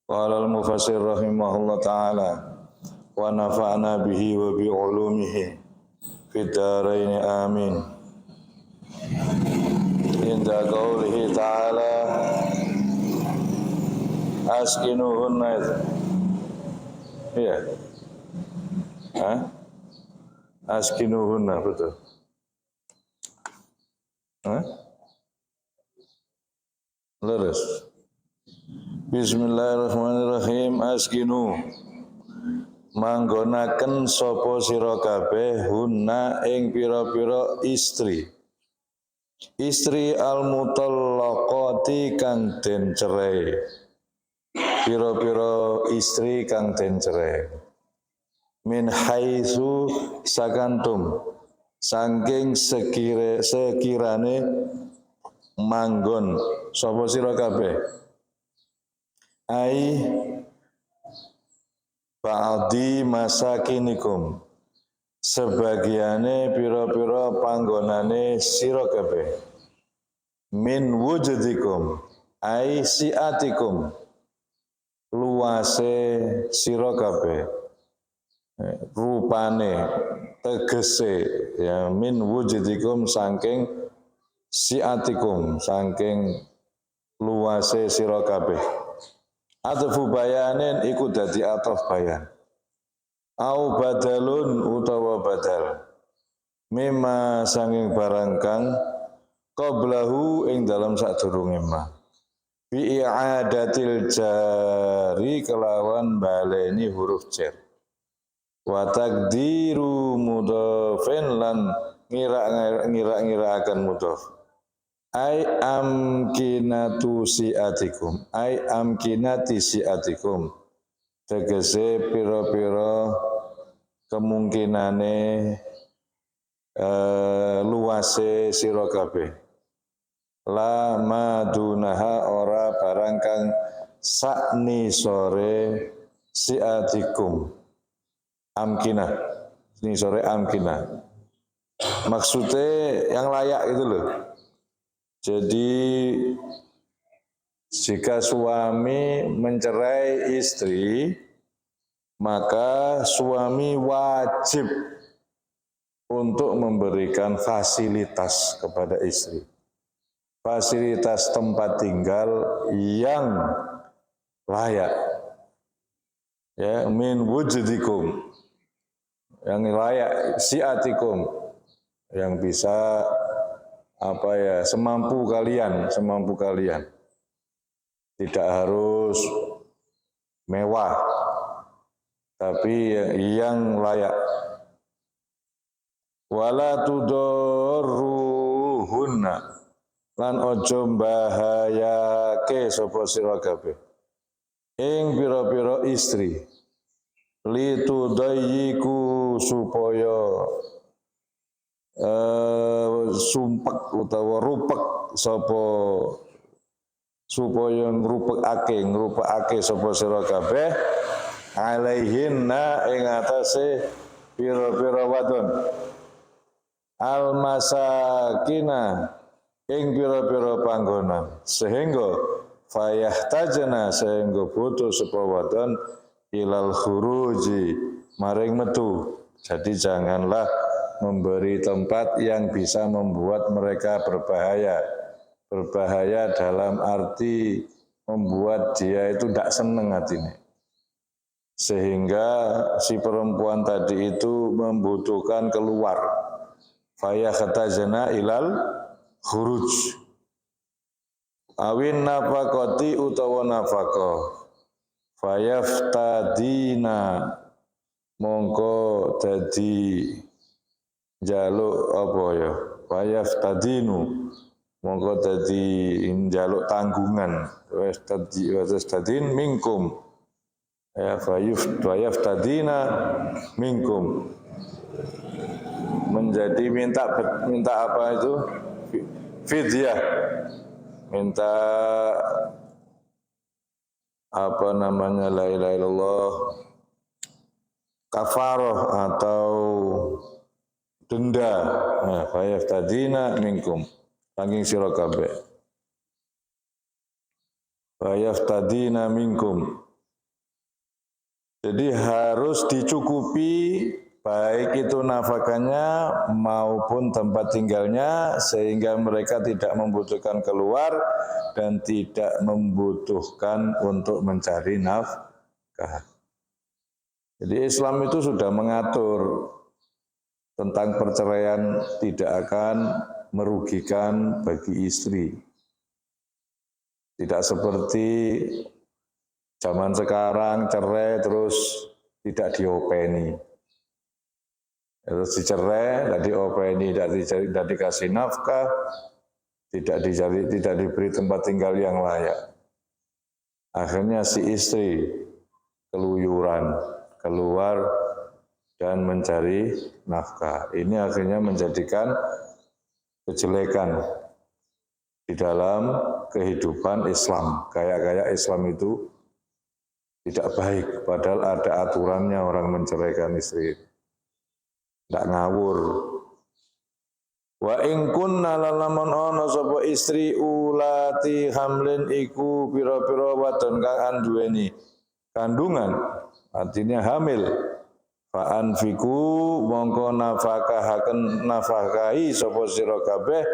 Qala al-mufassir rahimahullah ta'ala wa nafa'na bihi wa bi ulumihi fid dharain amin. Inda qaulihi ta'ala askinuhunna. Iya. Hah? Askinuhunna, betul. Hah? Lurus. Bismillahirrahmanirrahim. Askinu manggonaken sapa sira kabeh hunna ing pira-pira istri. Istri al-mutallaqati kang den cerai. Pira-pira istri kang den cerai. Min haitsu sakantum saking sekirane manggon sapa sira kabeh ai ba'di masakinikum sebagiane pira-pira panggonane sira kabeh min wujudikum ai siatikum luase sira kabeh rupane tegese ya min wujudikum saking siatikum saking luase sira kabeh. Atfu bayanin iku dadi ataf bayan. Au badalun utawa badal. Mimma sanging barang kang qablahu ing dalam sadurunge ma. Bi i'adatil jari kelawan baleni huruf jar. Wa taqdiru mudhafin lan ngira-ngiraaken mudhaf. Ai amkinatu siatikum ai amkinati siatikum tegese pira-pira kemungkinane luase sira kabeh la madunaha ora barang kang sakni sore siatikum amkinah ni sore amkinah maksudnya yang layak itu loh. Jadi jika suami mencerai istri, maka suami wajib untuk memberikan fasilitas kepada istri. Fasilitas tempat tinggal yang layak. Ya, min wujudikum. Yang layak siatikum. Yang bisa semampu kalian, tidak harus mewah, tapi yang layak. Wala tudorruhunna lan ojo mbahayake sapa sira kabeh ing pira-pira istri litudayyiku supaya sumpek utawa rupek sapa supaya ngrupekake sapa sira kabeh alaihinna ing atase pira-pira wadon almasakina ing pira-pira panggonan sehingga fayahtajna sehingga butuh sapa wadon ilal khuruji maring metu. Jadi janganlah memberi tempat yang bisa membuat mereka berbahaya. Berbahaya dalam arti membuat dia itu tidak senang hatinya. Sehingga si perempuan tadi itu membutuhkan keluar. Fayahtajna ilal khuruj. Awin nafakoti utawa nafakah. Fayaftadina mongko dadi jaluk apa ya? Fayaftadinu mongko dadi jaluk tanggungan. Fayaftadin minkum. Ya fayaftadina minkum. Menjadi minta apa itu? Fidyah. Minta la ilaha illallah kafarah atau denda. Nah, fayaftadina minkum saking sira kabeh. Fayaftadina minkum Jadi harus dicukupi baik itu nafkahnya maupun tempat tinggalnya sehingga mereka tidak membutuhkan keluar dan tidak membutuhkan untuk mencari nafkah. Jadi Islam itu sudah mengatur tentang perceraian tidak akan merugikan bagi istri. Tidak seperti zaman sekarang cerai terus tidak diopeni. Terus dicerai, tidak diopeni, tidak dikasih nafkah, tidak diberi tempat tinggal yang layak. Akhirnya si istri keluyuran, keluar dan mencari nafkah. Ini akhirnya menjadikan kejelekan di dalam kehidupan Islam. Gaya-gaya Islam itu tidak baik, padahal ada aturannya orang menceraikan istri. Tidak ngawur. Wa in kunna lalamun ana sapa istri ulati hamlin iku pira-pira wadon kang anduweni kandungan, artinya hamil. Fa anfiku mongko nafakahi sapa sira kabeh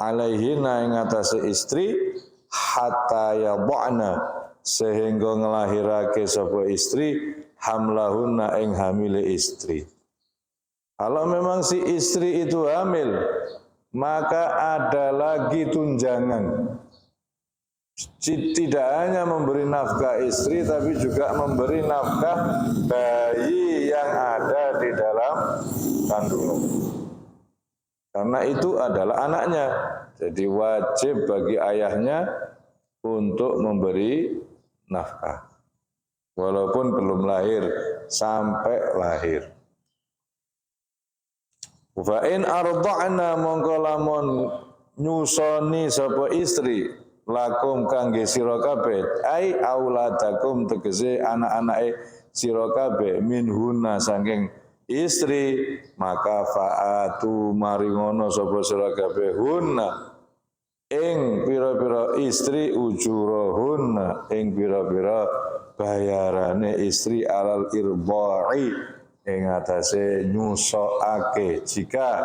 alaihina ing atase istri hatta yadhana sehingga ngelahirake sapa istri hamlahunna ing hamile istri. Kalau memang si istri itu hamil, maka ada lagi tunjangan. Tidak hanya memberi nafkah istri, tapi juga memberi nafkah bayi yang ada di dalam kandungan. Karena itu adalah anaknya, jadi wajib bagi ayahnya untuk memberi nafkah. Walaupun belum lahir, sampai lahir. Fa in arda'na mongko lamun nyusoni sapa istri lakum kangge sira kabeh ai auladakum tegese anak-anake sira kabeh minhuna saking istri maka faatu maringono sapa sira kabeh hunna ing pira-pira istri ujurahunna ing pira-pira bayarane istri alal irdha'i ing atase nyusokake. Jika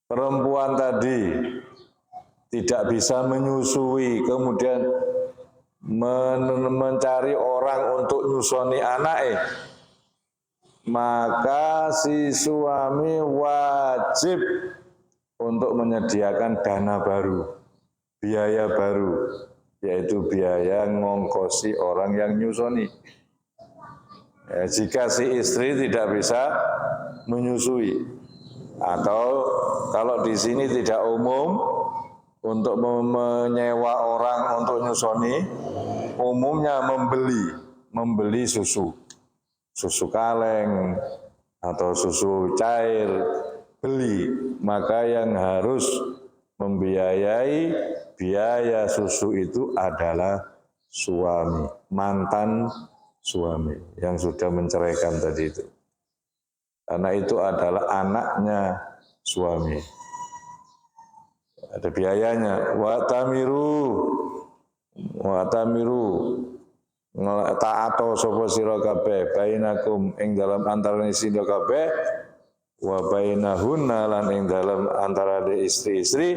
perempuan tadi tidak bisa menyusui kemudian mencari orang untuk nyusoni anaknya, maka si suami wajib untuk menyediakan dana baru, biaya baru, yaitu biaya ngongkosi orang yang nyusoni. Ya, jika si istri tidak bisa menyusui, atau kalau di sini tidak umum untuk menyewa orang untuk nyusoni, umumnya membeli susu kaleng atau susu cair, beli, maka yang harus membiayai biaya susu itu adalah suami, mantan suami yang sudah menceraikan tadi itu. Karena itu adalah anaknya suami. Ada biayanya. Wa tamiru ta'ato sapa sira kabeh bainakum ing dalam antarané sira kabeh wa bainahunna lan ing dalam antarané istri-istri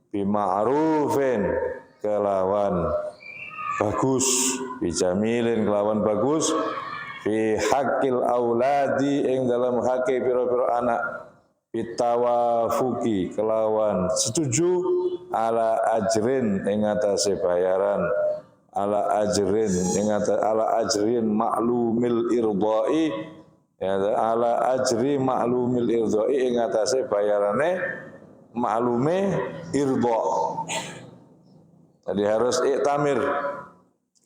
bima'rufin kelawan bagus, bijamilin kelawan bagus, fi haqqil auladi ing dalam hake pira-pira anak, bitawafuki kelawan setuju ala ajrin ing atase bayaran, ala ajrin maklumil irdai, ya, ala ajri maklumil irdai ing atase bayarane maklume irda. Jadi harus iktamir,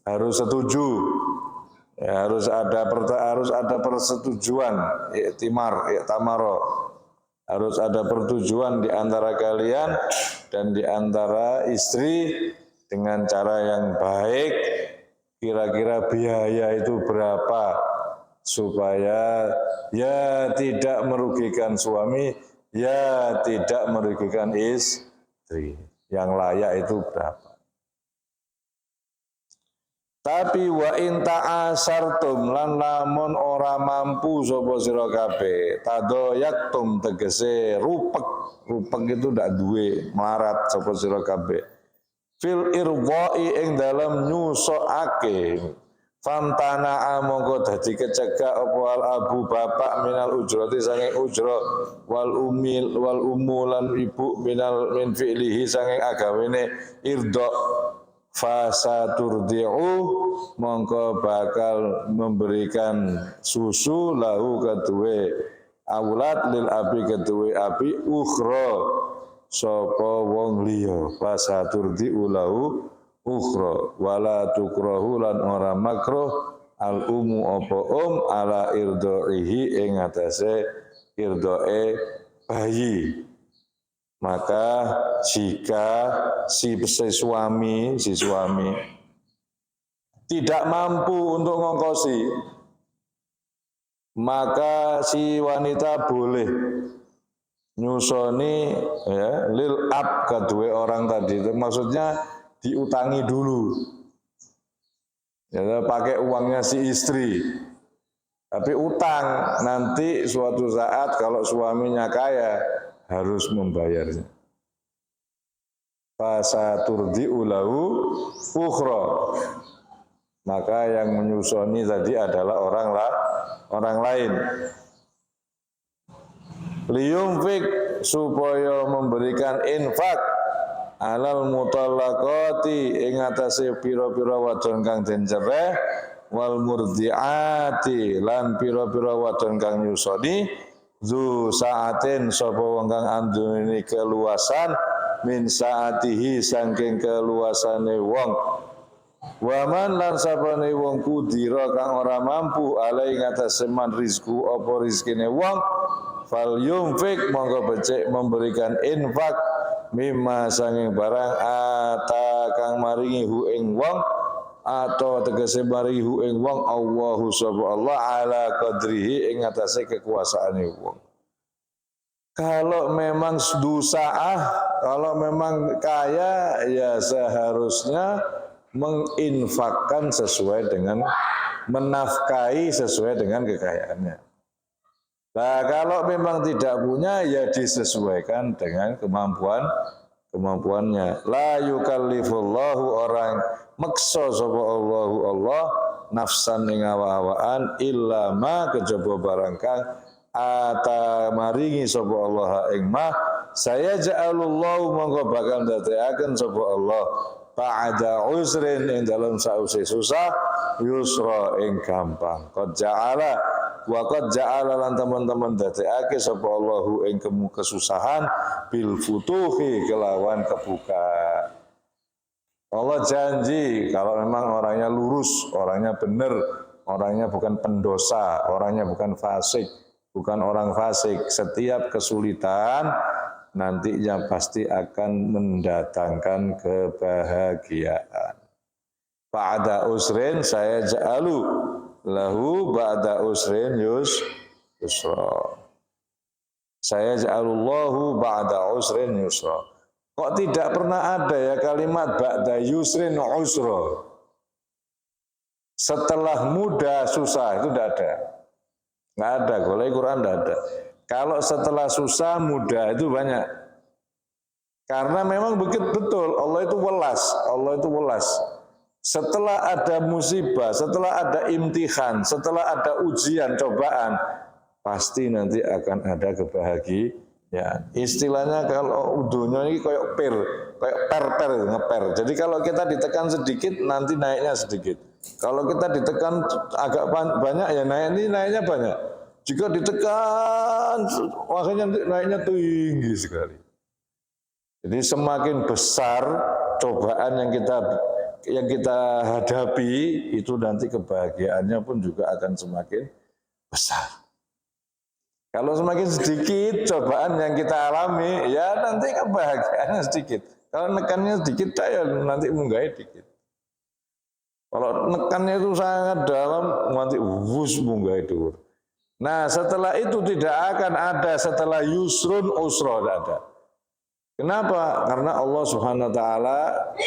harus setuju, ya, harus ada persetujuan, iktamaro, harus ada persetujuan di antara kalian dan di antara istri dengan cara yang baik. Kira-kira biaya itu berapa supaya ya tidak merugikan suami, ya tidak merugikan istri, yang layak itu berapa. Tapi wa in ta'asartum lan lamun ora mampu sapa sira kabeh, tadoyaktum tegese rupek itu ndak duwe melarat sapa sira kabeh. Fil irwa'i ing dalem nyusokake, famtana mongko dadi kecegah apa al abu bapak minal ujrati sange ujra wal umulan ibu min fi'lihi sange agawene irda fasa turdi'u mongko bakal memberikan susu lahu kedue aulad lil abi kedue abi ukhra sapa wong liya fasa turdi'u lahu ukhra wala tukrahu lan ora makruh al umu apa ala irdaihi ing atase irdae bayi. Maka jika si suami tidak mampu untuk ngongkosi, maka si wanita boleh nyusoni ya, lil ab kedua orang tadi, itu maksudnya diutangi dulu, ya, pakai uangnya si istri, tapi utang nanti suatu saat kalau suaminya kaya harus membayarnya. Fasa turdi'u lahu ukhra. Maka yang menyusoni tadi adalah orang lain. Liyumfik supaya memberikan infak alal mutallaqati ing atase pira-pira wadon kang den cerai wal murdiati lan pira-pira wadon kang nyusoni zu saatin sapa wong kang andune keluasan min saatihi saking keluasane wong waman lan sapane wong kudira kang ora mampu alai ngatas seman rizku apa rizkine wong fal yumfik monggo becik memberikan infak mimma sanging barang ata kang maringi hu ing wong atau tegese maringi hu ing wong Allahu subhanahu ala qadrihi ing atase kekuasaane wong. Kalau memang kalau memang kaya ya seharusnya menginfakkan sesuai dengan menafkahi sesuai dengan kekayaannya. Nah, kalau memang tidak punya ya disesuaikan dengan kemampuannya. La yukallifullahu orang maksa sapa Allahu Allah nafsan ing awa-awaan illa ma kejaba barang kang ata maringi sapa Allah ing ma saya ja'alullahu monggo bakal dadekaken sapa Allah ba'da usrin ing dalam sause susah yusra ing gampang qad ja'ala wa qad ja'ala lan teman-teman dadekake sapa Allahu ing kesusahan bil futuhi kelawan kebuka. Allah janji kalau memang orangnya lurus, orangnya benar, orangnya bukan pendosa, orangnya bukan fasik, bukan orang fasik, setiap kesulitan nantinya pasti akan mendatangkan kebahagiaan. Ba'da usrin saya ja'alu lahu ba'da usrin yusra. Saya ja'alullahu ba'da usrin yusra. Kok tidak pernah ada ya kalimat ba'da yusrin usra? Setelah mudah susah itu tidak ada. Nggak ada, kalau Al-Quran tidak ada. Kalau setelah susah mudah itu banyak. Karena memang betul Allah itu welas. Setelah ada musibah, setelah ada imtihan, setelah ada ujian, cobaan, pasti nanti akan ada kebahagiaan. Ya, istilahnya kalau udunya ini kayak per ngeper. Jadi kalau kita ditekan sedikit nanti naiknya sedikit. Kalau kita ditekan agak banyak ya naiknya banyak. Jika ditekan makanya naiknya tinggi sekali. Jadi semakin besar cobaan yang kita hadapi itu nanti kebahagiaannya pun juga akan semakin besar. Kalau semakin sedikit cobaan yang kita alami, ya nanti kebahagiaannya sedikit. Kalau nekannya sedikit, ya nanti munggahnya sedikit. Kalau nekannya itu sangat dalam, nanti munggahnya dur. Nah setelah itu tidak akan ada setelah yusrun usra, tidak ada. Kenapa? Karena Allah Subhanahu Wa Taala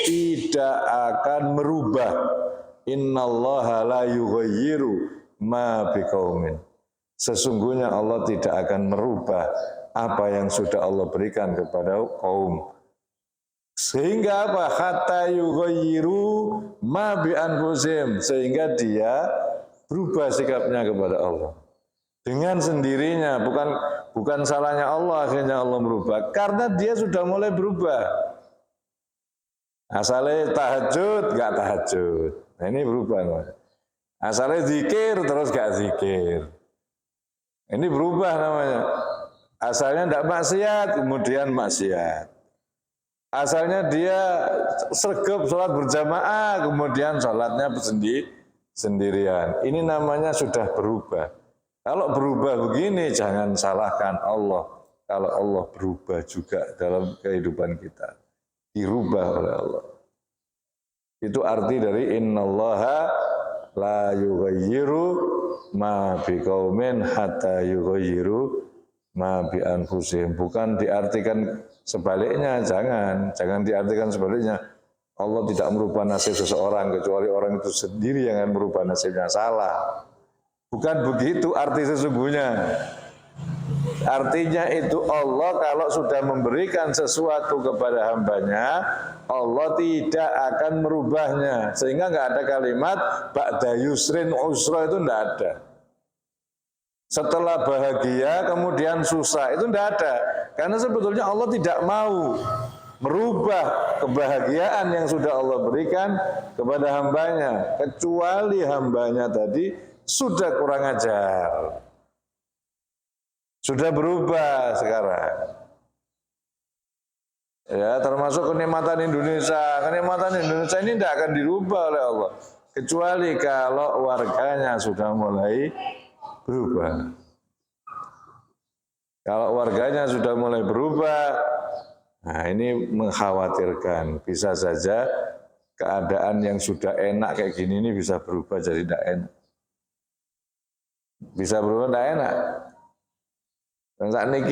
tidak akan merubah Innallaha la yughayyiru ma biqaumin. Sesungguhnya Allah tidak akan merubah apa yang sudah Allah berikan kepada kaum. Sehingga apa? Hatta yughayyiru ma bi anfusihim, sehingga dia berubah sikapnya kepada Allah. Dengan sendirinya, bukan salahnya Allah akhirnya Allah merubah, karena dia sudah mulai berubah. Asalnya tahajud, gak tahajud. Nah, ini berubah. Asalnya zikir, terus gak zikir. Ini berubah namanya. Asalnya tidak maksiat, kemudian maksiat. Asalnya dia sregep sholat berjamaah, kemudian sholatnya sendirian. Ini namanya sudah berubah. Kalau berubah begini, jangan salahkan Allah. Kalau Allah berubah juga dalam kehidupan kita. Dirubah oleh Allah. Itu arti dari innallaha la yughayyiru ma biqaumin hatta yughayyiru ma bi anfusihim. Bukan diartikan sebaliknya, jangan diartikan sebaliknya. Allah tidak merubah nasib seseorang kecuali orang itu sendiri yang akan merubah nasibnya. Salah. Bukan begitu arti sesungguhnya. Artinya itu Allah kalau sudah memberikan sesuatu kepada hambanya, Allah tidak akan merubahnya. Sehingga nggak ada kalimat ba'da yusrin usra, itu nggak ada. Setelah bahagia kemudian susah, itu nggak ada. Karena sebetulnya Allah tidak mau merubah kebahagiaan yang sudah Allah berikan kepada hambanya, kecuali hambanya tadi sudah kurang ajar. Sudah berubah sekarang. Ya, termasuk kenikmatan Indonesia. Kenikmatan Indonesia ini tidak akan dirubah oleh Allah. Kecuali kalau warganya sudah mulai berubah. Kalau warganya sudah mulai berubah, nah ini mengkhawatirkan. Bisa saja keadaan yang sudah enak kayak gini ini bisa berubah jadi tidak enak. Bisa berubah tidak enak. Dan saat ini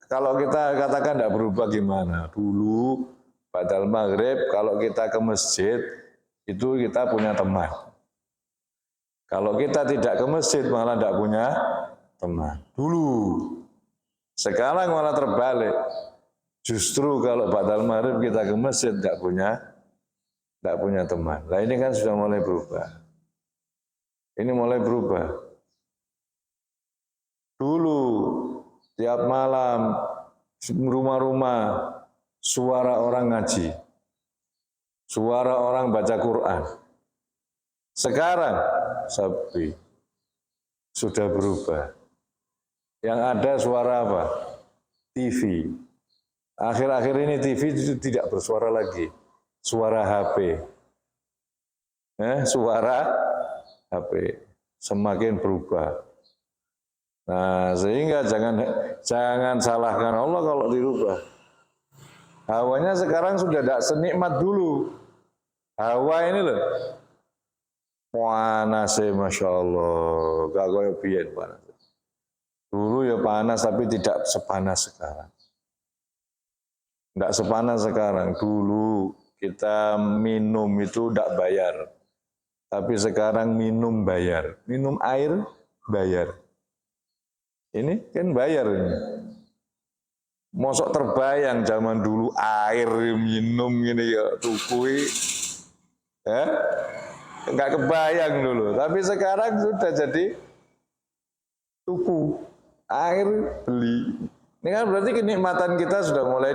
kalau kita katakan tidak berubah gimana? Dulu badal maghrib kalau kita ke masjid itu kita punya teman. Kalau kita tidak ke masjid malah tidak punya teman. Dulu. Sekarang malah terbalik. Justru kalau badal maghrib kita ke masjid tidak punya teman. Nah ini kan sudah mulai berubah. Ini mulai berubah. Dulu, tiap malam, rumah-rumah, suara orang ngaji, suara orang baca Quran. Sekarang, sepi, sudah berubah. Yang ada suara apa? TV. Akhir-akhir ini TV itu tidak bersuara lagi, suara HP. Suara HP semakin berubah. Nah, sehingga jangan salahkan Allah kalau dirubah. Hawanya sekarang sudah tidak senikmat dulu. Hawa ini loh, panasnya Masya Allah, gak kaya biyen panas. Dulu ya panas tapi tidak sepanas sekarang. Tidak sepanas sekarang. Dulu kita minum itu tidak bayar. Tapi sekarang minum bayar. Minum air bayar. Ini kan bayar ini. Mosok terbayang zaman dulu air minum gini ya tukui. Enggak kebayang dulu. Tapi sekarang sudah jadi tuku. Air beli. Ini kan berarti kenikmatan kita sudah mulai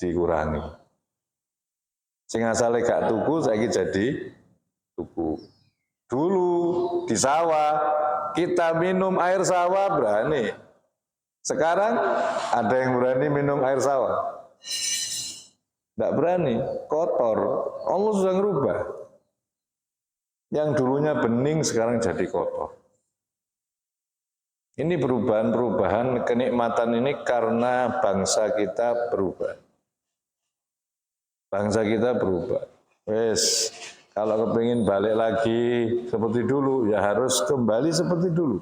dikurangi. Sing asale gak tuku saiki jadi tuku. Dulu di sawah kita minum air sawah berani. Sekarang ada yang berani minum air sawah? Tidak berani, kotor. Allah sudah ngerubah. Yang dulunya bening sekarang jadi kotor. Ini perubahan-perubahan kenikmatan ini karena bangsa kita berubah. Bangsa kita berubah. Wes, kalau kepingin balik lagi seperti dulu, ya harus kembali seperti dulu.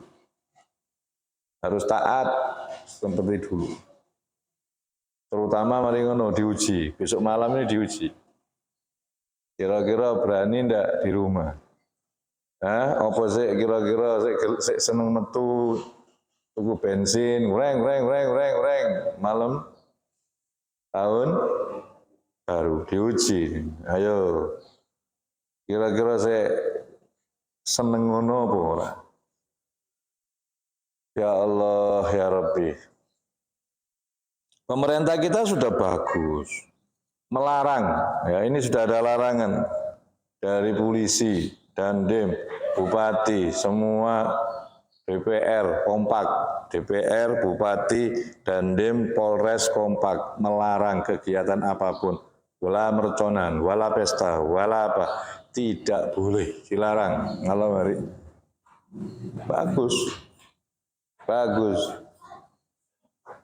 Harus taat seperti dulu. Terutama mari ngono diuji, besok malam ini diuji. Kira-kira berani ndak di rumah? Apa sih kira-kira sik seneng metu tuku bensin, reng malam tahun baru diuji. Ayo, kira-kira saya seneng ngono apa ora? Ya Allah, ya Rabbi. Pemerintah kita sudah bagus, melarang. Ya, ini sudah ada larangan dari polisi, Dandim, bupati, semua DPR kompak, DPR, bupati, Dandim, Polres kompak melarang kegiatan apapun, wala merconan, wala pesta, wala apa, tidak boleh, dilarang. Kalau hari bagus, bagus.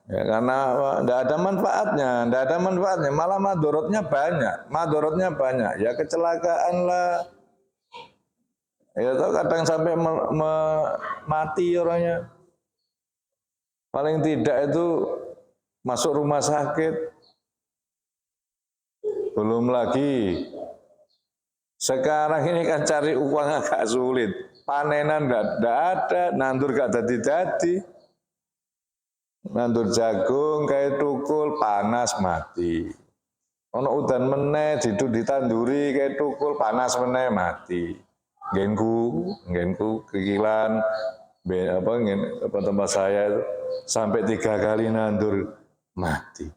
Ya, karena tidak ada manfaatnya, malah madorotnya banyak, ya kecelakaan lah. Ya tahu kadang sampai mati orangnya. Paling tidak itu masuk rumah sakit. Belum lagi sekarang ini kan cari uang agak sulit. Panenan enggak ada, nandur gak jadi. Nandur jagung kayak tukul panas mati. Ono udan meneh ditanduri kayak tukul panas meneh mati. Genku kekilan tempat saya itu sampai 3 kali nandur mati.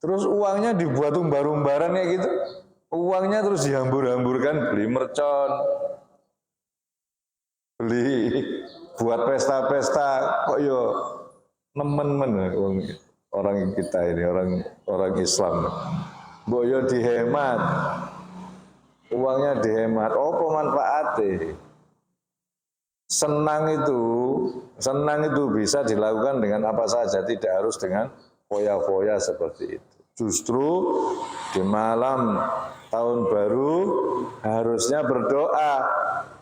Terus uangnya dibuat umbar-umbaran kayak gitu. Uangnya terus dihambur-hamburkan beli mercon, beli buat pesta-pesta. Kok yo nemen-men orang kita ini, orang Islam. Mbok yo dihemat. Uangnya dihemat. Apa manfaatnya? Senang itu bisa dilakukan dengan apa saja, tidak harus dengan foya-foya seperti itu. Justru di malam tahun baru harusnya berdoa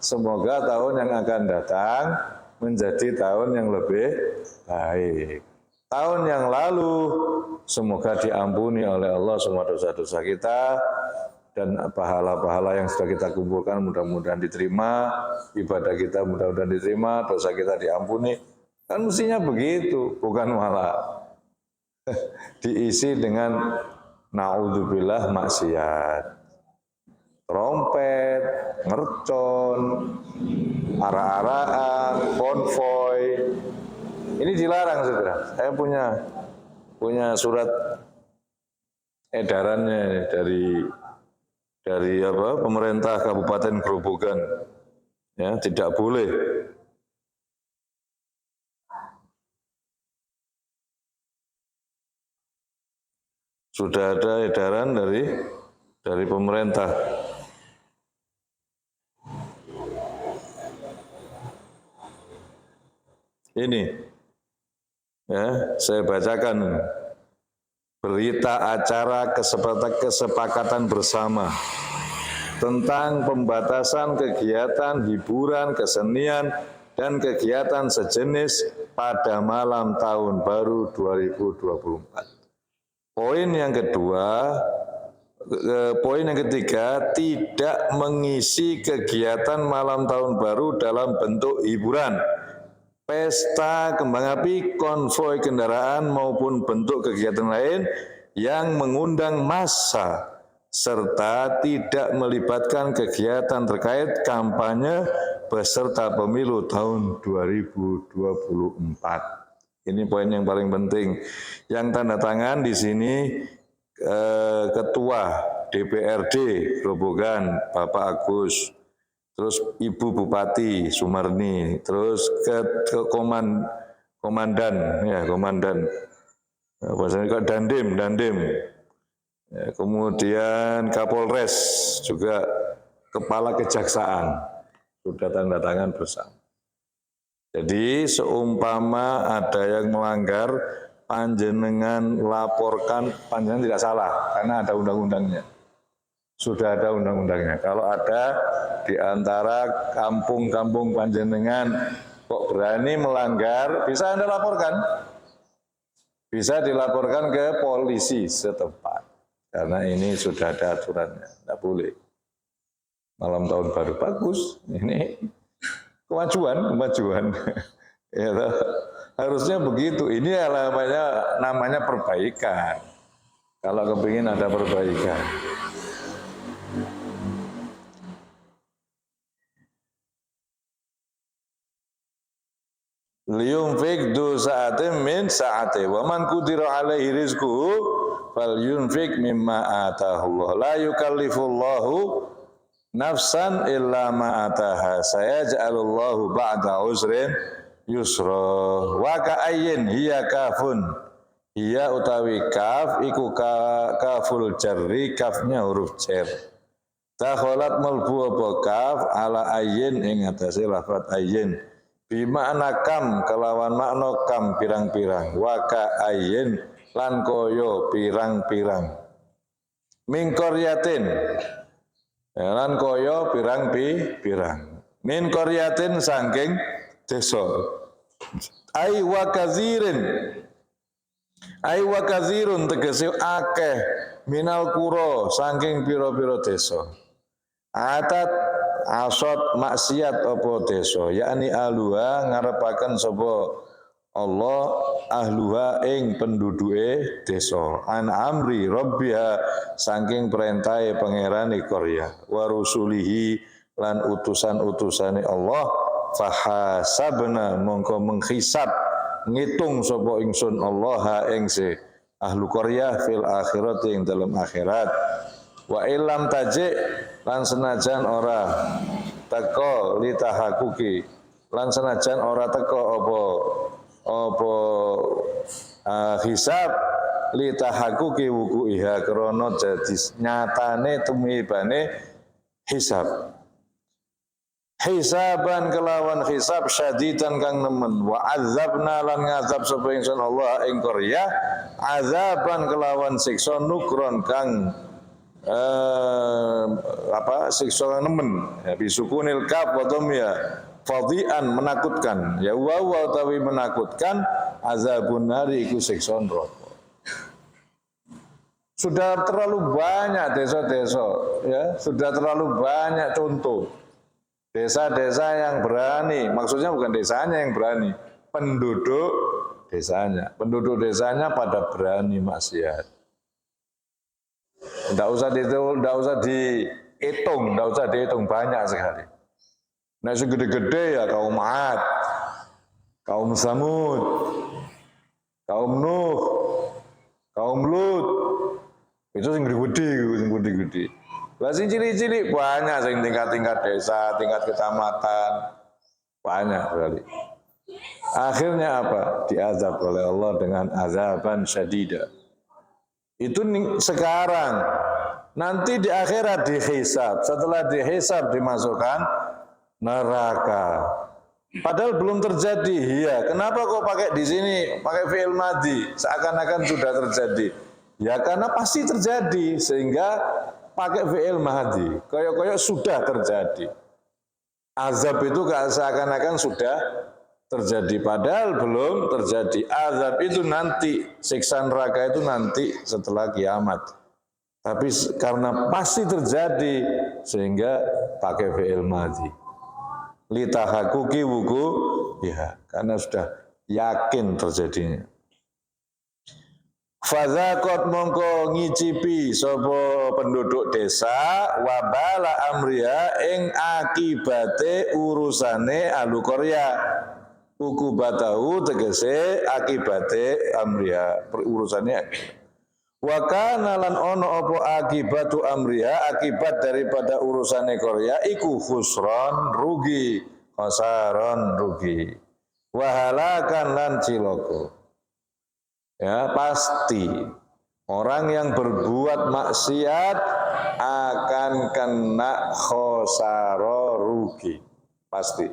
semoga tahun yang akan datang menjadi tahun yang lebih baik. Tahun yang lalu semoga diampuni oleh Allah semua dosa-dosa kita, dan pahala-pahala yang sudah kita kumpulkan mudah-mudahan diterima, ibadah kita mudah-mudahan diterima, dosa kita diampuni. Kan mestinya begitu, bukan malah diisi dengan naudzubillah maksiat. Trompet, ngercon, ara-araan, konvoy. Ini dilarang, Saudara. Saya punya surat edarannya dari pemerintah Kabupaten Grobogan, ya tidak boleh. Sudah ada edaran dari pemerintah. Ini, ya saya bacakan. Berita acara kesepakatan bersama tentang pembatasan kegiatan hiburan, kesenian, dan kegiatan sejenis pada malam tahun baru 2024. Poin yang ketiga, tidak mengisi kegiatan malam tahun baru dalam bentuk hiburan, pesta, kembang api, konvoi kendaraan maupun bentuk kegiatan lain yang mengundang massa serta tidak melibatkan kegiatan terkait kampanye beserta pemilu tahun 2024. Ini poin yang paling penting. Yang tanda tangan di sini Ketua DPRD Grobogan Bapak Agus, terus Ibu Bupati Sumarni, terus ke komandan, Dandim, ya, kemudian Kapolres, juga Kepala Kejaksaan, sudah tanda tangan bersama. Jadi seumpama ada yang melanggar, panjenengan laporkan, panjenengan tidak salah, karena ada undang-undangnya. Sudah ada undang-undangnya. Kalau ada di antara kampung-kampung panjenengan kok berani melanggar, bisa Anda laporkan. Bisa dilaporkan ke polisi setempat. Karena ini sudah ada aturannya, tidak boleh. malam tahun baru bagus. Ini kemajuan. Ya, harusnya begitu. Ini namanya perbaikan. Kalau kepingin ada perbaikan. Liyunfik du sa'atin min sa'ati wa man qudira alaihi rizquhu falyunfik mimma atahullah la yukallifullahu nafsan illa ma ataha sayaj'alullahu ba'da usrin yusra wa ka'ayyin hiya kafun hiya utawi kaf iku kaful jarri kafnya huruf jar takholat mulbu apa kaf ala ayyin ing atase lafaz ayyin bimakna kam kelawan makna kam pirang-pirang waka ayin lan koyo pirang-pirang min qaryatin lan koyo pirang-pirang min qaryatin saking desa ai wa kazirun tegese akeh minal qura saking pira-pira desa atat asot maksiat apa desa yakni ahluha ngarepaken sapa Allah ahluha ing penduduke desa an amri rabbiha saking perintahe pangerane Korea wa rusulihi lan utusan-utusane Allah fahasabna mongko menghisab ngitung sapa ingsun Allah ing se ahlu Korea fil akhirati ing dalam akhirat wa ilam taji lan senajan ora teko litahakuki lan senajan ora teko apa hisab litahakuki wuku iha krana dadi nyatane tumibane hisab hisaban kelawan hisab syadidan kang nemen wa azabna lan ngazab sapa ingsun Allah ing Korea azaban kelawan siksa nukron kang siksa nemen ya bisukunil kaf wa dhamya fadhian menakutkan ya wa tawi menakutkan azabun nari iku siksa neraka. Sudah terlalu banyak desa-desa ya, sudah terlalu banyak contoh desa-desa yang berani, maksudnya bukan desanya yang berani, penduduk desanya pada berani maksiat. Tidak usah dihitung banyak sekali. Nah, segede-gede ya kaum Ad, kaum Samud, kaum Nuh, kaum Lut. Itu sing gede-gede. Lah sing cilik-cilik banyak sing tingkat-tingkat desa, tingkat kecamatan. Banyak sekali. Akhirnya apa? Diazab oleh Allah dengan azaban syadida. Itu sekarang, nanti di akhirat dihisab. Setelah dihisab dimasukkan neraka. Padahal belum terjadi. Ya, kenapa kok pakai di sini pakai fi'il madhi seakan-akan sudah terjadi? Ya karena pasti terjadi sehingga pakai fi'il madhi. Koyok-koyok sudah terjadi. Azab itu seakan-akan sudah terjadi padahal belum terjadi. Azab itu nanti, siksa neraka itu nanti setelah kiamat. Tapi karena pasti terjadi sehingga pakai fi'il madhi. Litahakuki wuku ya, karena sudah yakin terjadinya. Fadzaqat mongko ngicipi sapa penduduk desa wabala amriha ing akibate urusane ahlu Korea. Ukubatahu tegese akibate amriha urusannya. Wa kana lan ono apa akibatu amriha akibat daripada urusane Korea iku khusron rugi, khasaron rugi. Wa halakan lan cilaka. Ya, pasti orang yang berbuat maksiat akan kena khosaro rugi. Pasti.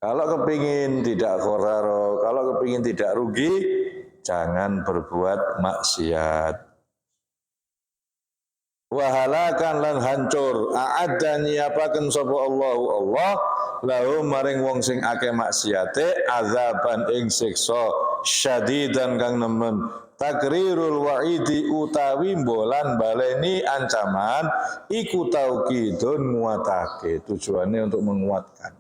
Kalau kepingin tidak khosaro, kalau kepingin tidak rugi, jangan berbuat maksiat. Wahalakan lan hancur. A'adda nyiapaken sapa Allah lahu maring wong sing akeh maksiate azaban ing siksa syadidan kang nemen takrirul wa'idi utawi bolan baleni ancaman iku taukidun muatake, tujuannya untuk menguatkan.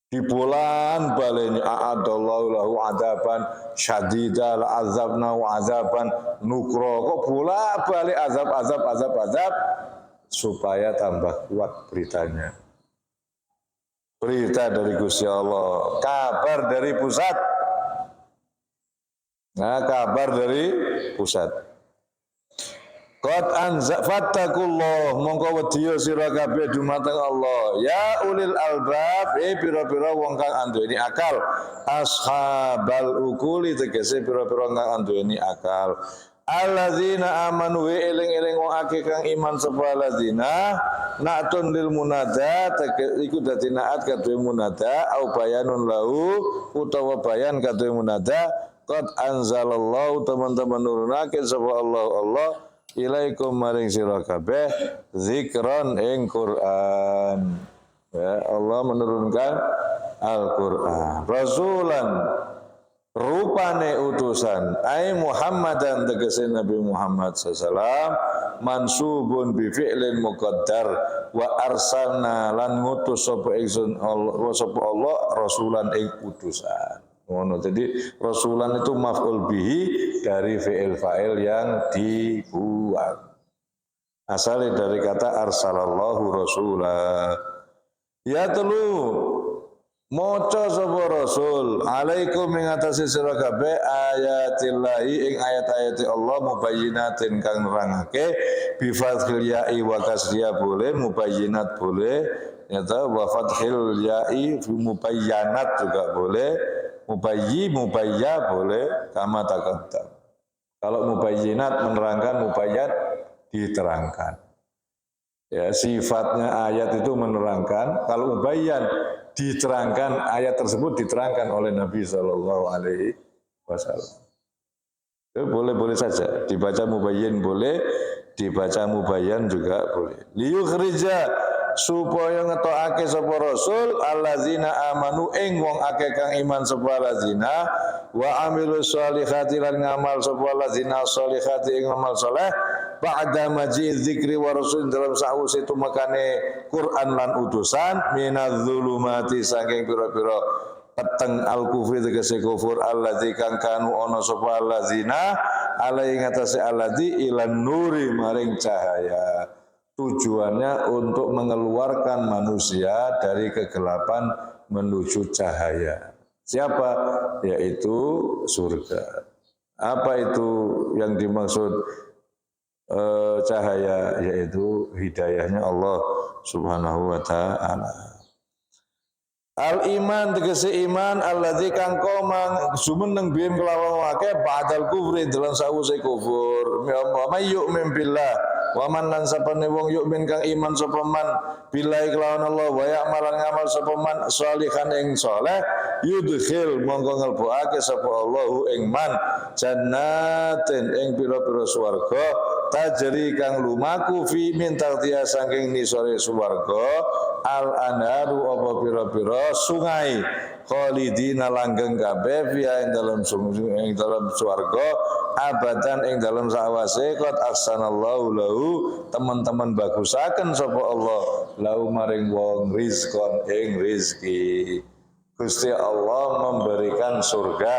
Di bulan baleni a'adallahu lahu adaban syadida la azabna wa azaban nukro, kok bolak-balik azab supaya tambah kuat beritanya. Berita dari Gusti Allah, kabar dari pusat. Nah, kabar dari pusat. Qad fattakullah mongko wedya sira kabeh dumateng Allah ya ulil albab pira-pira wong kang anduweni akal ashabal ukuli tegese pira-pira kang anduweni akal alladzina amanu wa eling-eling wong akeh kang iman sapa alladzina na'tun lil munada iku dadi naat kadhe munada au bayanun lahu utawa bayan kadhe munada qad anzalallahu teman-teman nurunake sapa Allah ilaikum maring sira kabeh zikron ing Quran. Ya, Allah menurunkan Al-Quran. Rasulan rupane utusan ai Muhammadan tegese Nabi Muhammad sallallahu mansubun bi fi'lin muqaddar wa arsalna lan ngutus sapa ingsun Allah rasulan ing utusan. Ngono. Jadi rasulan itu maf'ul bihi dari fi'il fa'il yang dibuat. Asalnya dari kata arsalallahu rasulah. Ya telu maca sapa rasul alaikum ing atase sira kabeh ayatillahi ing ayat-ayat Allah mubayyinatin kang nerangake bi fathil ya'i wa kasriya boleh mubayyinat boleh ya ta wa fathil ya'i mubayyanat juga boleh mubayya boleh kama taqaddam. Kalau mubayyinat menerangkan, mubayyan diterangkan. Ya, sifatnya ayat itu menerangkan, kalau mubayyan diterangkan, ayat tersebut diterangkan oleh Nabi sallallahu alaihi wasallam. Boleh-boleh saja, dibaca mubayyin boleh, dibaca mubayyan juga boleh. Liyukhrija supaya ngetokake sapa rasul allazina amanu ing wong akeh kang iman sapa allazina wa amilus sholihati lan ngamal sapa allazina sholihati ing amal saleh ba'da maji dzikri wa rasul dalam sause tumakane Quran lan utusan minadz-zulumati saking pira-pira peteng al-kufri tegese kufur allazi kang kanu ana sapa allazina alai ngatasi allazi ilan nuri maring cahaya. Tujuannya untuk mengeluarkan manusia dari kegelapan menuju cahaya. Siapa? Yaitu surga. Apa itu yang dimaksud cahaya? Yaitu hidayahnya Allah Subhanahu wa ta'ala. Al-iman tegese iman alladzi kang komang sumeneng biyen kelawan akeh ba'dal kufri dalam sawise kufur. Wa may yu'min billah wa man lan sapane wong yu'min kang iman sapa man billahi kelawan Allah wa ya'malan ngamal sapa man sholihan ing saleh yudkhil mongko nglebokake sapa Allahu ing man jannatin ing pira-pira swarga tajri kang lumaku fi min tahtiha saking nisore swarga al-anharu apa pira-pira sungai khalidina langgeng kabeh fiha ing dalam swarga abadan ing dalam sawase qad ahsanallahu lahu teman-teman bagusaken sapa Allah lahu maring wong rizqon ing rizki. Gusti Allah memberikan surga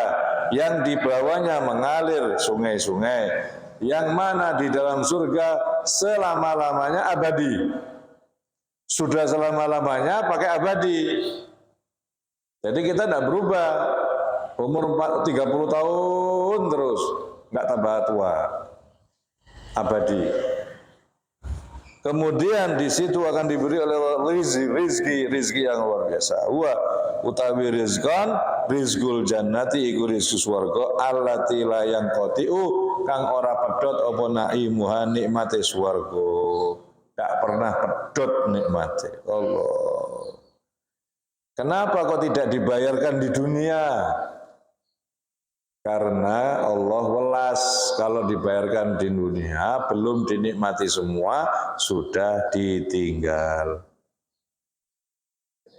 yang di bawahnya mengalir sungai-sungai yang mana di dalam surga selama-lamanya abadi. Sudah selama-lamanya pakai abadi. Jadi kita tidak berubah. Umur 30 tahun terus, nggak tambah tua. Abadi. Kemudian di situ akan diberi oleh rizki yang luar biasa. Wa utawi rizqan rizqul jannati iku rizqu swarga allati la yang qatiu kang ora pedhot apa naimuha nikmate swarga. Tak pernah pedhot nikmate Allah. Kenapa kok tidak dibayarkan di dunia? Karena Allah welas kalau dibayarkan di dunia belum dinikmati semua sudah ditinggal.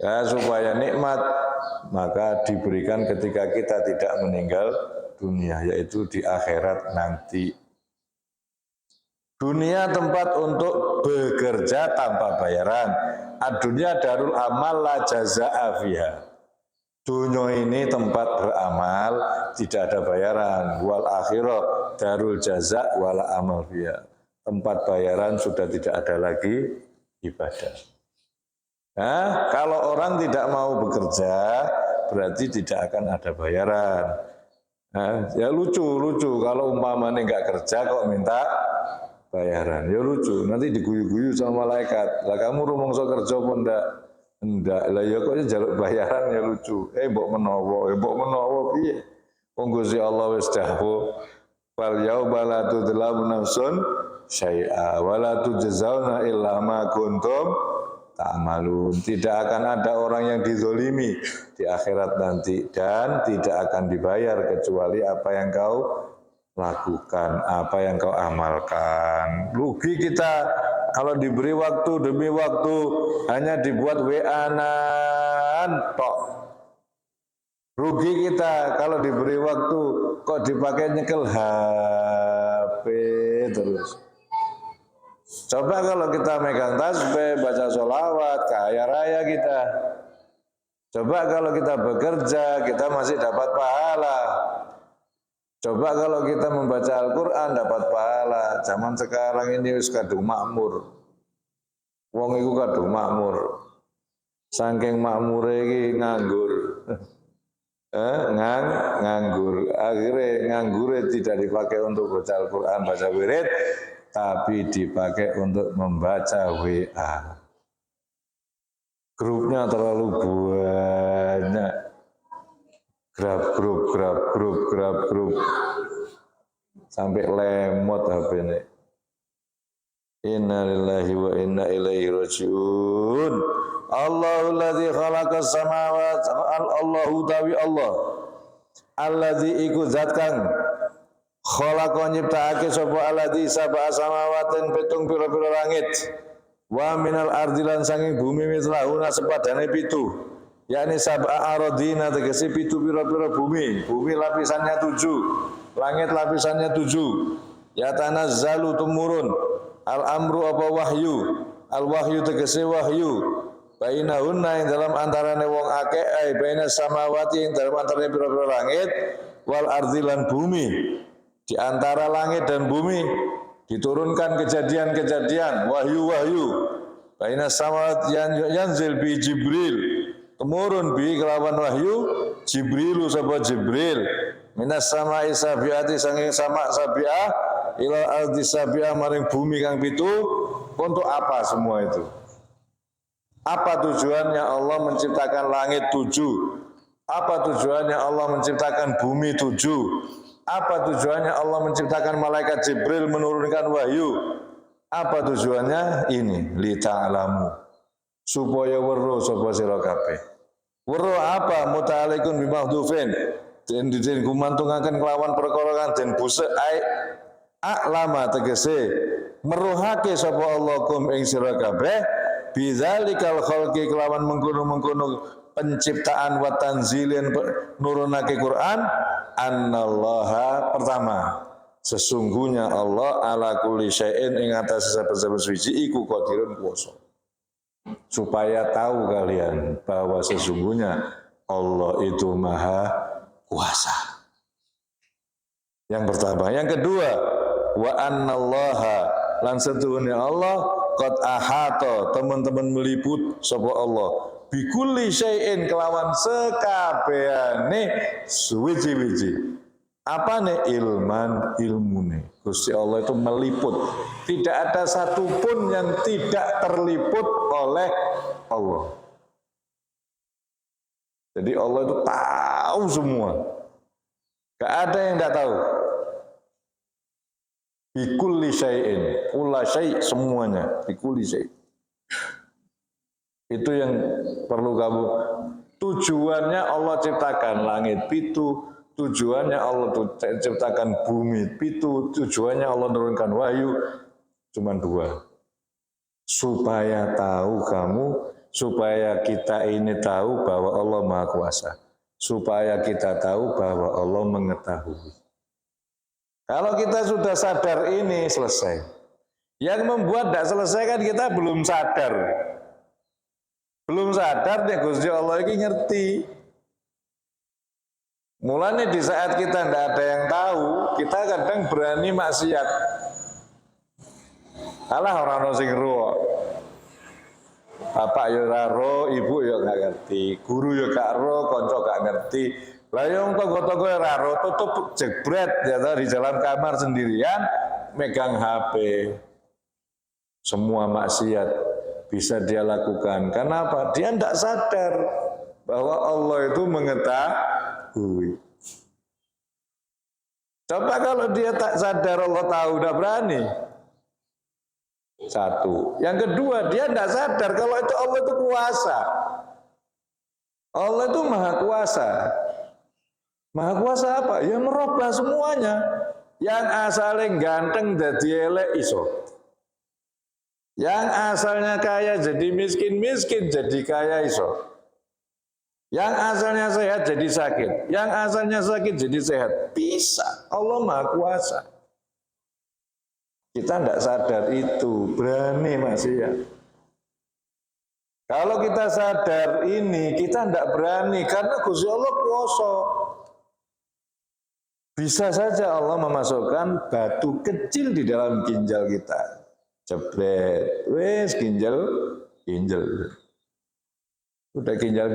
Ya, supaya nikmat maka diberikan ketika kita tidak meninggal dunia, yaitu di akhirat nanti. Dunia tempat untuk bekerja tanpa bayaran. Dunia darul amal la jazaa'a fiha. Dunia ini tempat beramal, tidak ada bayaran. Wal akhirah darul jaza' wal amal fiha. Tempat bayaran sudah tidak ada lagi ibadah. Nah, kalau orang tidak mau bekerja, berarti tidak akan ada bayaran. Nah, ya lucu kalau umpamanya nggak kerja kok minta bayaran, ya lucu. Nanti diguyu-guyu sama malaikat. Lah kamu rumangsa kerja apa ndak? Ndak. Lah ya kok njaluk bayaran ya lucu. Mbok menawa piye? Wong Gusti Allah wis dawuh, "Fal yauma la tudlamu nafsun syai'a wa la tujzauna illa ma kuntum ta'malun." Tidak akan ada orang yang dizolimi di akhirat nanti dan tidak akan dibayar kecuali apa yang kau lakukan, apa yang kau amalkan. Rugi kita kalau diberi waktu demi waktu hanya dibuat WA-an tok. Rugi kita kalau diberi waktu kok dipakai nyekel HP terus. Coba kalau kita megang tasbih, baca sholawat, kaya raya kita. Coba kalau kita bekerja, kita masih dapat pahala. Coba kalau kita membaca Al-Quran dapat pahala. Zaman sekarang ini wis kadung makmur. Wong iku kadung makmur. Saking makmure iki nganggur. Nganggur. Akhirnya nganggure tidak dipakai untuk baca Al-Quran, baca wirid, tapi dipakai untuk membaca WA. Grupnya terlalu banyak. Grab grup sampai lemot HP ini. Inna lillahi wa inna ilaihi rajiun. Allahul ladzi khalaqas samawati Allahu tawi Allah. Alladzi iku zat kang khalaqa nyiptakake sapa alladzi sab'a samawatin pitung pira-pira langit. Wa minal ardi lan sanging bumi mislahuna sepadane pitu. Yakni sab'a aradina tegesi pitu pira-pira bumi lapisannya 7, langit lapisannya 7. Ya tanazzalu tumurun al-amru apa wahyu, al-wahyu tegesi wahyu. Bainahunna yang dalam antarane wong akeh ai baina samawati yang dalam antarane pira-pira langit wal ardi lan bumi. Di antara langit dan bumi diturunkan kejadian-kejadian, wahyu-wahyu. Baina samawati yanzil bi Jibril. Temurun bi kelawan wahyu Jibrilu sapa Jibril minas sama'i sabiati sanging sama sabiah ila ardi sabiah maring bumi kang pitu. Untuk apa semua itu? Apa tujuannya Allah menciptakan langit 7? Apa tujuannya Allah menciptakan bumi 7? Apa tujuannya Allah menciptakan malaikat Jibril menurunkan wahyu? Apa tujuannya? Ini li ta'lamu supaya weruh sapa sira kabeh. Weruh apa? Muta'alliqun bi mahdhufin. Den gumantungaken kelawan perkara kang den busek ai aklama tegese meruhake sapa Allah kum ing sira kabeh bizzalikal khalqi kelawan mengkono-mengkono penciptaan wa tanzilin nurunake Quran annallaha pertama sesungguhnya Allah ala kulli syai'in ing atase saben-saben suci iku qadirun kuwasa. Supaya tahu kalian bahwa sesungguhnya Allah itu maha kuasa. Yang pertama. Yang kedua, wa annallaha lan setuhune Allah qad ahata teman-teman meliput sapa Allah bikulli syai'in kelawan sekabehane suwiji-wiji. Apane ilman ilmune. Gusti Allah itu meliput. Tidak ada satupun yang tidak terliput oleh Allah. Jadi Allah itu tahu semua. Gak ada yang tidak tahu. Bikulli syai'in, kulla syai' semuanya, bikulli syai'. Itu yang perlu kamu. Tujuannya Allah ciptakan langit pitu, tujuannya Allah ciptakan bumi pitu, tujuannya Allah menurunkan wahyu cuma 2. Supaya tahu kamu, supaya kita ini tahu bahwa Allah Maha Kuasa. supaya kita tahu bahwa Allah mengetahui. Kalau kita sudah sadar ini, selesai. Yang membuat tidak selesai kan kita belum sadar. Belum sadar deh Gusti Allah ini ngerti. Mulanya di saat kita tidak ada yang tahu, kita kadang berani maksiat. Alah orang sing ro. Bapak yo ora ro, ibu yo gak ngerti, guru yo gak ro, kanca gak ngerti. Lah yo tonggo-tonggo ora ro, tutup jebret ya di dalam kamar sendirian megang HP. Semua maksiat bisa dia lakukan. Kenapa? Dia tidak sadar bahwa Allah itu mengetahui. Coba kalau dia tak sadar Allah tahu, udah berani. Satu. Yang kedua, dia tidak sadar kalau itu Allah itu kuasa. Allah itu maha kuasa. Maha kuasa apa? Ya merubah semuanya. Yang asalnya ganteng jadi elek iso. Yang asalnya kaya jadi miskin jadi kaya iso. Yang asalnya sehat jadi sakit. Yang asalnya sakit jadi sehat. Bisa. Allah maha kuasa. Kita tidak sadar itu, berani maksiat. Kalau kita sadar ini, kita tidak berani karena Gusti Allah kuasa. Bisa saja Allah memasukkan batu kecil di dalam ginjal kita. Jebret, wes ginjal. Udah ginjal.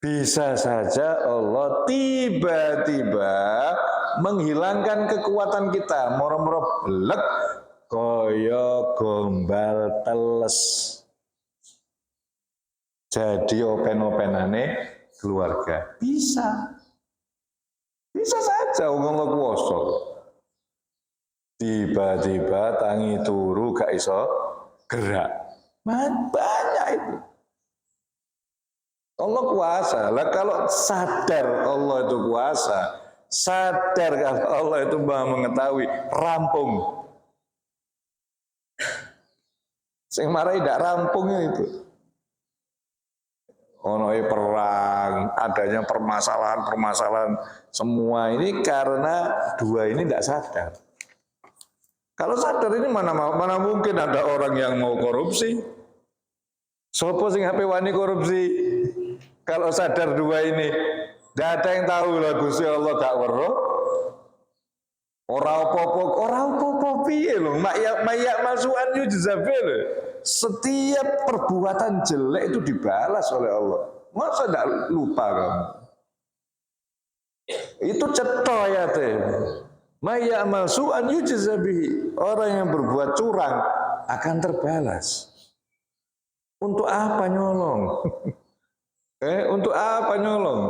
Bisa saja Allah tiba-tiba menghilangkan kekuatan kita, moro-moro blek kaya gombal teles. Jadi open-openane keluarga. Bisa saja Allah kuwasa. Tiba-tiba tangi turu gak iso gerak. Banyak itu. Allah kuasa. Lah kalau sadar Allah itu kuasa, sadar kalau Allah itu maha mengetahui, rampung. Sing marai tidak rampungnya itu. Onoi perang, adanya permasalahan semua ini karena dua ini tidak sadar. Kalau sadar ini mana mungkin ada orang yang mau korupsi? Sopo sing HP wani korupsi? Kalau sadar dua ini, tidak ada yang tahu lah Gusti Allah gak weruh. Ora apa-apa piye lho, mayak masukan yujzabe lho. Setiap perbuatan jelek itu dibalas oleh Allah. Masa tidak lupa kamu? Itu cetha ya teh. Mayak masukan yujzabe. Orang yang berbuat curang akan terbalas. Untuk apa nyolong? Untuk apa nyolong?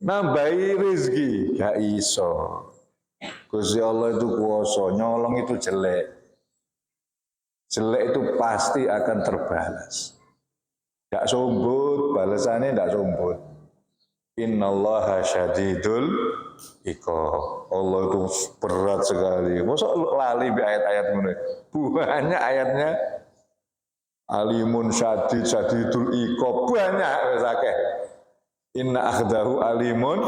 Nambahi rezeki gak iso. Gusti Allah itu kuasa, nyolong itu jelek. Jelek itu pasti akan terbalas. Gak sombut, balasannya gak sombut. Innallaha syadidul iqab. Allah itu berat sekali. Masa lali ayat-ayat ini? Banyak ayatnya. Alimun syadidul iqab. Banyak akeh. Inna akhdahu alimun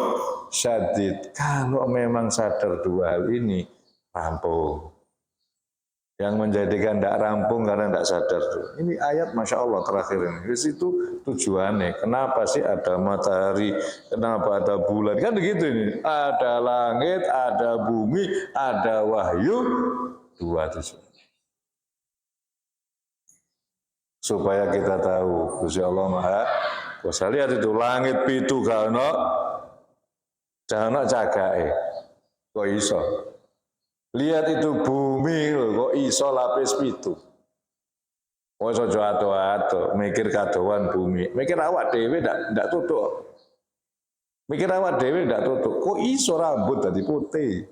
syadid. Kalau memang sadar dua hal ini, rampung. Yang menjadikan tidak rampung karena tidak sadar. Ini ayat Masya Allah terakhir ini. Di situ tujuannya. Kenapa sih ada matahari? Kenapa ada bulan? Kan begitu ini. Ada langit, ada bumi, ada wahyu. Dua tujuan. Supaya kita tahu. Gusti Allah Maha Kuasa. Lihat itu langit pitu gak ono cagae. Kok iso? Lihat itu bumi kok iso lapis pitu. Oh sojo ato-ato mikir kadoan bumi. Mikir awak dhewe ndak tutuk. Mikir awak dhewe ndak tutuk. Kok iso rambut tadi putih?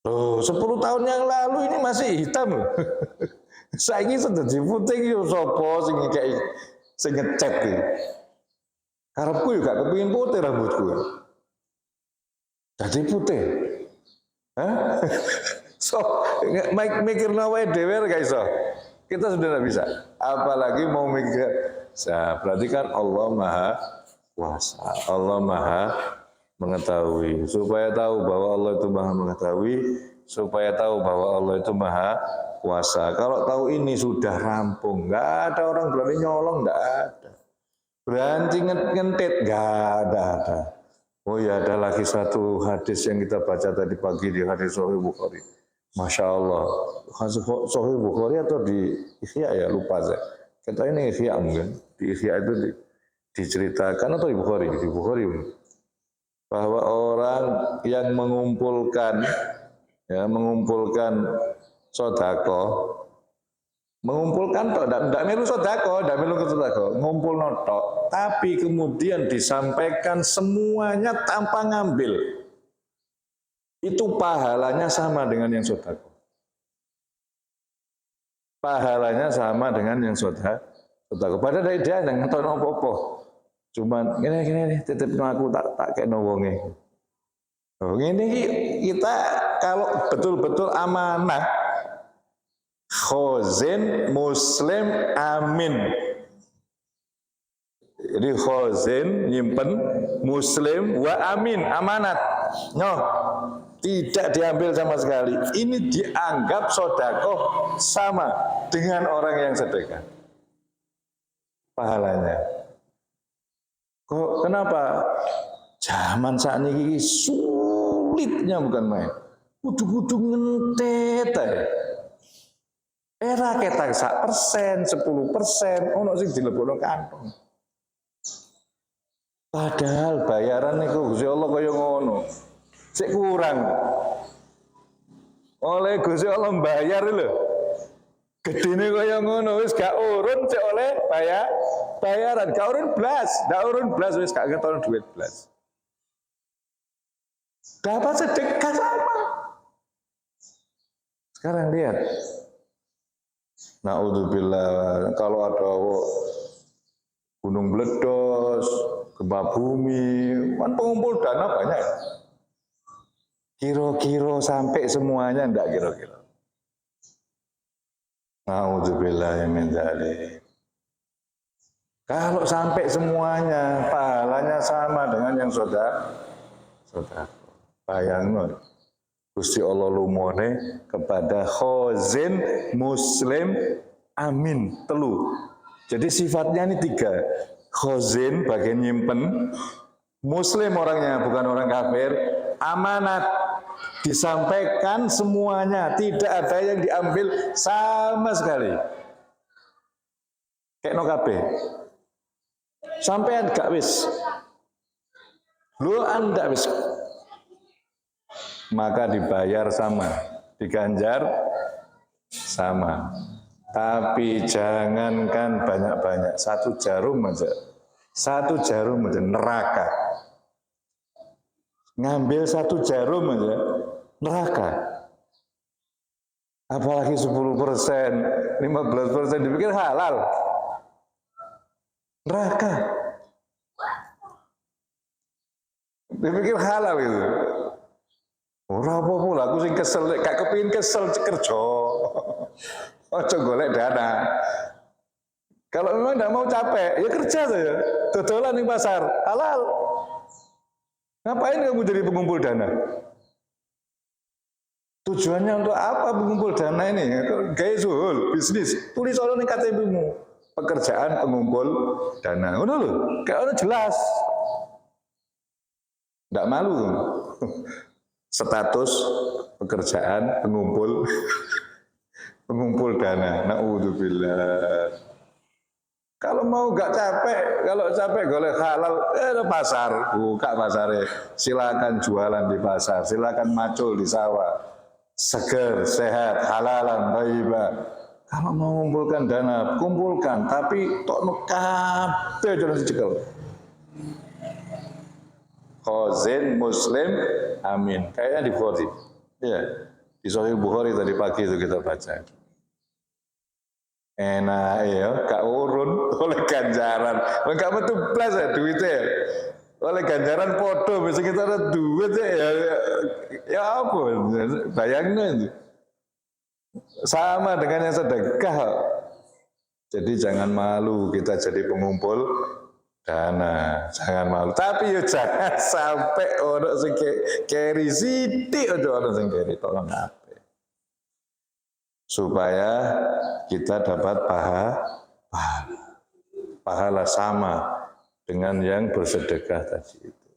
Loh, 10 tahun yang lalu ini masih hitam loh. Saiki sudah putih yo sapa sing kayak sing ngecat iki. Karepku juga kepengin putih rambutku. Jadi putih. Hah? So, mikirna wae dhewe gak iso. Kita sudah tidak bisa. Apalagi mau mikir. Nah, berarti kan Allah Maha Kuasa. Allah Maha mengetahui. Supaya tahu bahwa Allah itu Maha mengetahui, supaya tahu bahwa Allah itu Maha Kuasa. Kalau tahu ini sudah rampung. Enggak ada orang berani nyolong, enggak ada. Berani ngentit, enggak ada. Oh ya, ada lagi satu hadis yang kita baca tadi pagi di hadis Sahih Bukhari. Masya Allah, Sahih Bukhari atau di Ihya ya, lupa saya. Kata ini Ihya mungkin, di Ihya itu diceritakan atau di Bukhari bahwa orang yang mengumpulkan sodako, mengumpulkan tidak melu sodako, ngumpul notok, tapi kemudian disampaikan semuanya tanpa ngambil. Itu pahalanya sama dengan yang sodako. Pahalanya sama dengan yang sodako. Padahal dia yang ngetol apa-apa. Cuman gini titip aku tak kayak wonge. Oh, ini kita kalau betul-betul amanah, khozin muslim amin. Jadi khozin nyimpen, muslim wa amin amanat. Tidak diambil sama sekali. Ini dianggap sodakoh sama dengan orang yang sedekah. Pahalanya. Kok kenapa? Zaman saat ini sulitnya bukan main. Kudu-kudu ngentet. Era ketak 1%, 10%, ono sing dilebokno kantong. Padahal bayaran niku Gusti Allah kaya ngono. Sik kurang. Oleh Gusti Allah bayar lho. Gedene kaya ngono wis gak urun sik oleh bayaran, gak urun blas, wis gak ketara duit blas. Dapat sedekah sama. Sekarang lihat. Naudzubillah, kalau ada gunung meledos, gempa bumi, kan pengumpul dana banyak. Kira-kira sampai semuanya enggak kira-kira. Naudzubillah min dzalik. Kalau sampai semuanya pahalanya sama dengan yang sedekah. Bayangno. Gusti Allah lumone kepada khozin muslim amin telu. Jadi sifatnya ini 3. Khozin bagian nyimpen, muslim orangnya bukan orang kafir, amanat disampaikan semuanya, tidak ada yang diambil sama sekali. Kayak no kabeh. Sampean gak wis. Lu anda wis. Maka dibayar sama, diganjar sama. Tapi jangankan banyak-banyak, 1 jarum aja. 1 jarum aja neraka. Ngambil 1 jarum aja neraka. Apalagi 10%, 15% dipikir halal. Neraka. Dipikir halal gitu. Ora apa-apa, aku sing kesel, gak kepengin kesel kerja. Ojo golek dana. Kalau memang tidak mau capek, ya kerja saja. Dodolan di pasar, halal. Ngapain kamu jadi pengumpul dana? Tujuannya untuk apa pengumpul dana ini? Gaya suhul, bisnis. Tulis orang di KTP-mu. Pekerjaan pengumpul dana. Udah loh, kayak orang jelas. Tidak malu. Status pekerjaan pengumpul dana. Naudzubillah. Kalau mau gak capek, kalau capek golek halal, pasar, buka pasarnya. Silakan jualan di pasar, silakan macul di sawah. Seger, sehat, halalan, thayyibah. Kalau mau mengumpulkan dana, kumpulkan, tapi tok kabeh jangan dicekel. Khozin muslim amin. Kayaknya di Bukhari. Iya, di Sahih Bukhari tadi pagi itu kita baca. Enak ya, gak urun oleh ganjaran. Enggak betul plus ya duitnya. Oleh ganjaran podo, bisa kita ada duit ya apa? Bayangin aja. Sama dengan yang sedekah. Jadi jangan malu kita jadi pengumpul dana, jangan malu. Tapi ya jangan sampai orang sing keri sithik aja orang sing keri tolong apa. Supaya kita dapat pahala sama dengan yang bersedekah tadi itu.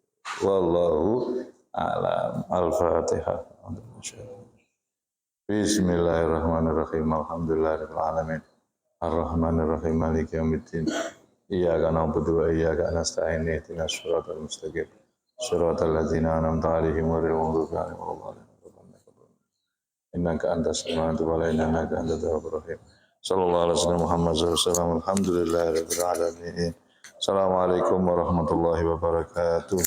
Wallahu a'lam. Al-Fatihah. Bismillahirrahmanirrahim. Alhamdulillahirabbil alamin. Ar-Rahmanir-Rahim. Maliki yaumiddin. Iyyaka na'budu wa iyyaka nasta'in. Ihdinas siratal mustaqim. Siratal ladzina an'amta 'alaihim ghairil maghdubi 'alaihim waladdallin. Innaka antas sami'ul 'alim wa innaka antat tawwabur rahim. Sallallahu alaihi wasallam Muhammad sallallahu alaihi wasallam. Alhamdulillahirabbil alamin. Assalamualaikum warahmatullahi wabarakatuh.